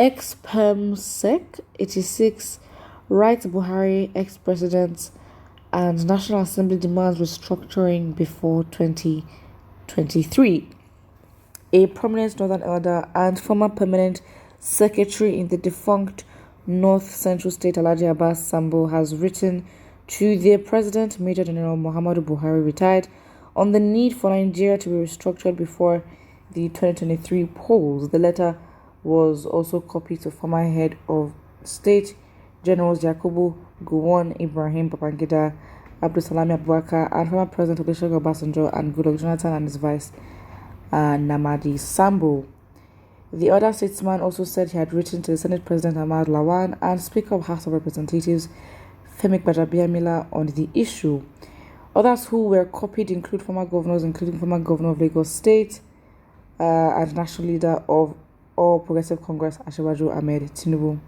Ex-Perm-Sec 86 writes Buhari, ex-president, and National Assembly demands restructuring before 2023. A prominent Northern elder and former permanent secretary in the defunct North Central State Alhaji Abbas Sambo has written to their president, Major General Muhammadu Buhari, retired, on the need for Nigeria to be restructured before the 2023 polls. The letter was also copied to former head of state Generals Yakubu Gowon, Ibrahim Babangida, Abdulsalami Abubakar, and former President Olusegun Obasanjo and Goodluck Jonathan and his vice Namadi Sambo. The other statesman also said he had written to the Senate President Ahmad Lawan and Speaker of House of Representatives Femi Gbajabiamila on the issue. Others who were copied include former governors, including former governor of Lagos State and national leader of All Progressive Congress Asiwaju Ahmed Tinubu.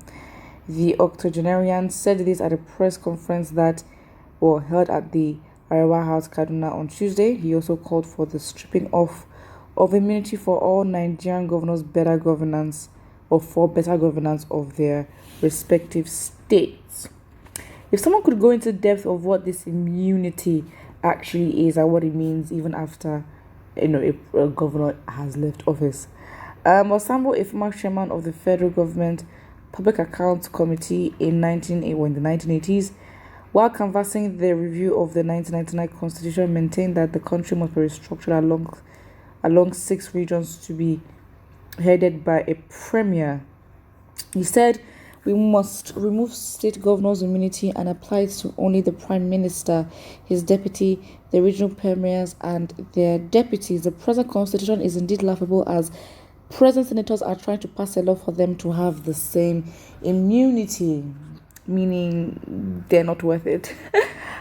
The octogenarian said this at a press conference that held at the Arewa House, Kaduna on Tuesday. He also called for the stripping off of immunity for all Nigerian governors, for better governance of their respective states. If someone could go into depth of what this immunity actually is and what it means, even after a governor has left office. Osambo, a former chairman of the federal government Public Accounts Committee in the 1980s, while canvassing the review of the 1999 Constitution, maintained that the country must be restructured along 6 regions to be headed by a premier. He said, "We must remove state governors' immunity and apply it to only the Prime Minister, his deputy, the regional premiers, and their deputies. The present constitution is indeed laughable, as present senators are trying to pass a law for them to have the same immunity," meaning they're not worth it.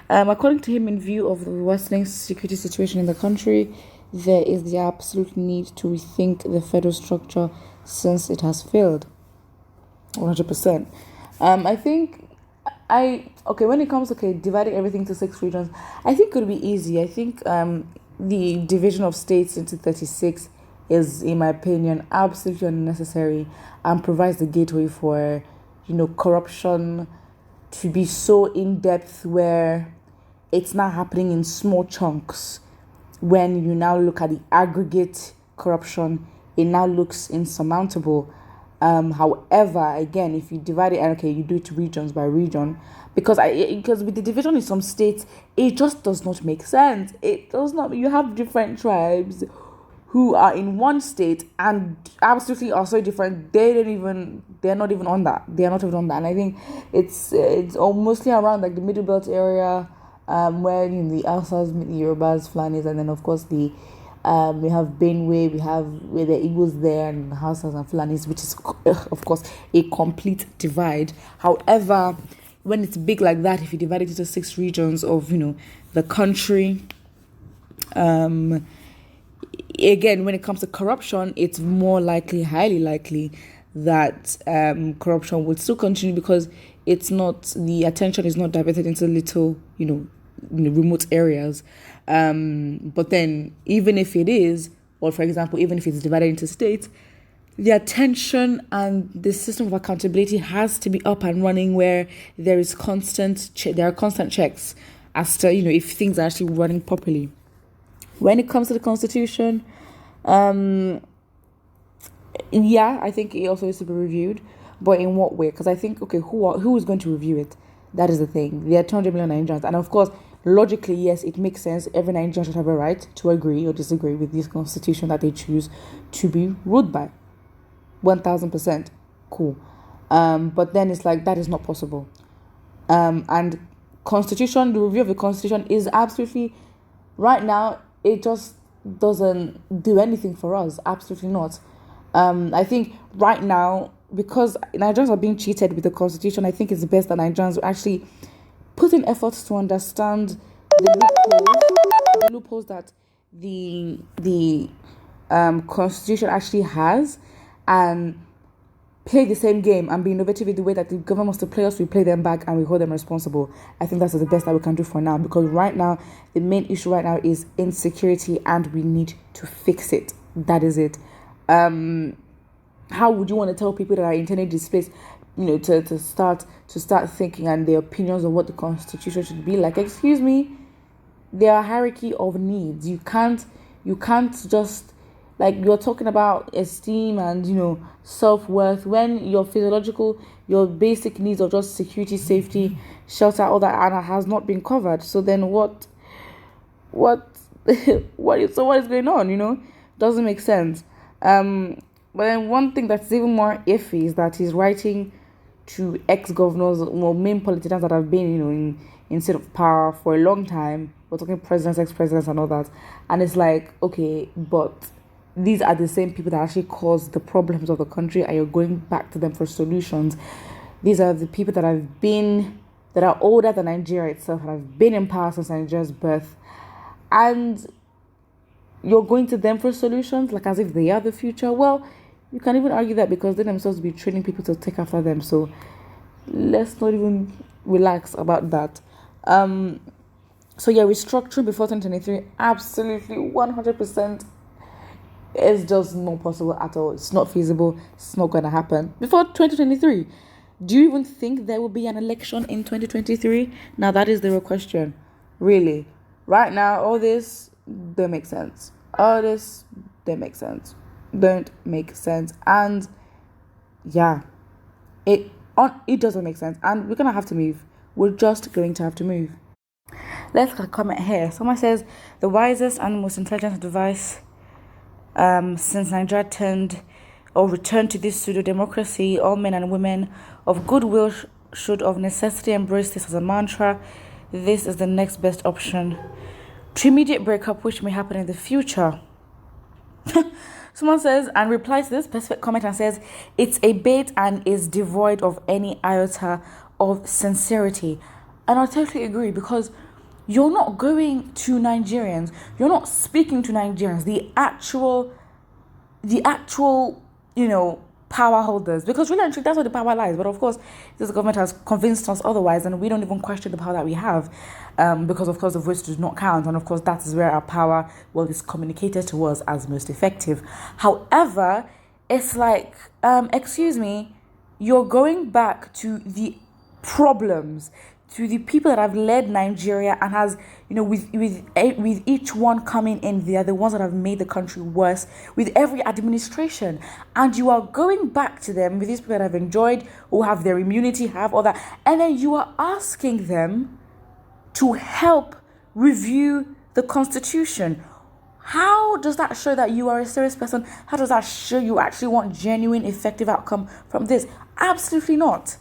According to him, in view of the worsening security situation in the country, there is the absolute need to rethink the federal structure since it has failed. 100%. When it comes to dividing everything to 6 regions, I think it would be easy. I think the division of states into 36 is, in my opinion, absolutely unnecessary and provides the gateway for, corruption to be so in-depth where it's not happening in small chunks. When you now look at the aggregate corruption, it now looks insurmountable. However, again, if you divide it and you do it regions by region, because with the division in some states, it just does not make sense. It does not. You have different tribes who are in one state and absolutely are so different. They're not even on that. They are not even on that. And I think it's mostly around like the Middle Belt area, where the Hausas meet the Yorubas, Fulanis, and then of course we have Benue, we have where the Igbos there, and Hausas and Fulanis, which is of course a complete divide. However, when it's big like that, if you divide it into 6 regions of the country, again, when it comes to corruption, it's highly likely that corruption would still continue, because the attention is not diverted into little remote areas. But then even if it is, or for example, even if it's divided into states, the attention and the system of accountability has to be up and running, where there are constant checks as to if things are actually running properly. When it comes to the Constitution, I think it also needs to be reviewed, but in what way? Because I think who is going to review it? That is the thing. There are 200 million Nigerians, and of course, logically, yes, it makes sense. Every Nigerian should have a right to agree or disagree with this constitution that they choose to be ruled by. 1000%. Cool. But then it's like, that is not possible. And the review of the constitution is absolutely, right now, it just doesn't do anything for us. Absolutely not. I think right now, because Nigerians are being cheated with the constitution, I think it's best that Nigerians actually put in efforts to understand the loopholes that the constitution actually has, and play the same game and be innovative in the way that the government wants to play us. We play them back and we hold them responsible. I think that's the best that we can do for now, because right now the main issue right now is insecurity, and we need to fix it. That is it. how would you want to tell people that are internally displaced, to start thinking and their opinions on what the constitution should be like? Excuse me, there are hierarchy of needs. You can't just, like, you're talking about esteem and self-worth when your basic needs of just security, safety, shelter, all that has not been covered. So then what what is going on? Doesn't make sense. But then one thing that's even more iffy is that he's writing to ex-governors, main politicians that have been, in state of power for a long time. We're talking presidents, ex-presidents, and all that. And it's like, okay, but these are the same people that actually caused the problems of the country, and you're going back to them for solutions. These are the people that are older than Nigeria itself, and have been in power since Nigeria's birth. And you're going to them for solutions, like as if they are the future. Well, you can even argue that because they themselves be training people to take after them. So let's not even relax about that. So yeah, restructuring before 2023, absolutely 100% is just not possible at all. It's not feasible. It's not going to happen before 2023. Do you even think there will be an election in 2023? Now that is the real question. Really, right now, all this don't make sense. All this don't make sense. Don't make sense. And yeah, it doesn't make sense. And we're gonna have to move. We're just going to have to move. Let's comment here. Someone says the wisest and most intelligent advice since Nigeria returned to this pseudo democracy, all men and women of goodwill should of necessity embrace this as a mantra. This is the next best option to immediate breakup, which may happen in the future. Someone says, and replies to this specific comment and says, it's a bait and is devoid of any iota of sincerity. And I totally agree, because you're not going to Nigerians, you're not speaking to Nigerians, the actual, power holders, because really and truly, that's where the power lies. But of course, this government has convinced us otherwise, and we don't even question the power that we have, because of course the voice does not count, and of course that is where our power is communicated to us as most effective. However, it's like, excuse me, you're going back to the problems, to the people that have led Nigeria, and has, with each one coming in, they are the ones that have made the country worse with every administration. And you are going back to them with these people that have enjoyed, who have their immunity, have all that, and then you are asking them to help review the constitution. How does that show that you are a serious person? How does that show you actually want genuine, effective outcome from this? Absolutely not.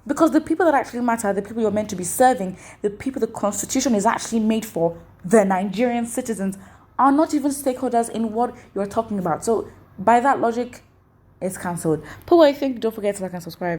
Because the people that actually matter, the people you're meant to be serving, the people the constitution is actually made for, the Nigerian citizens, are not even stakeholders in what you're talking about. So by that logic, it's cancelled. But what I think, don't forget to like and subscribe.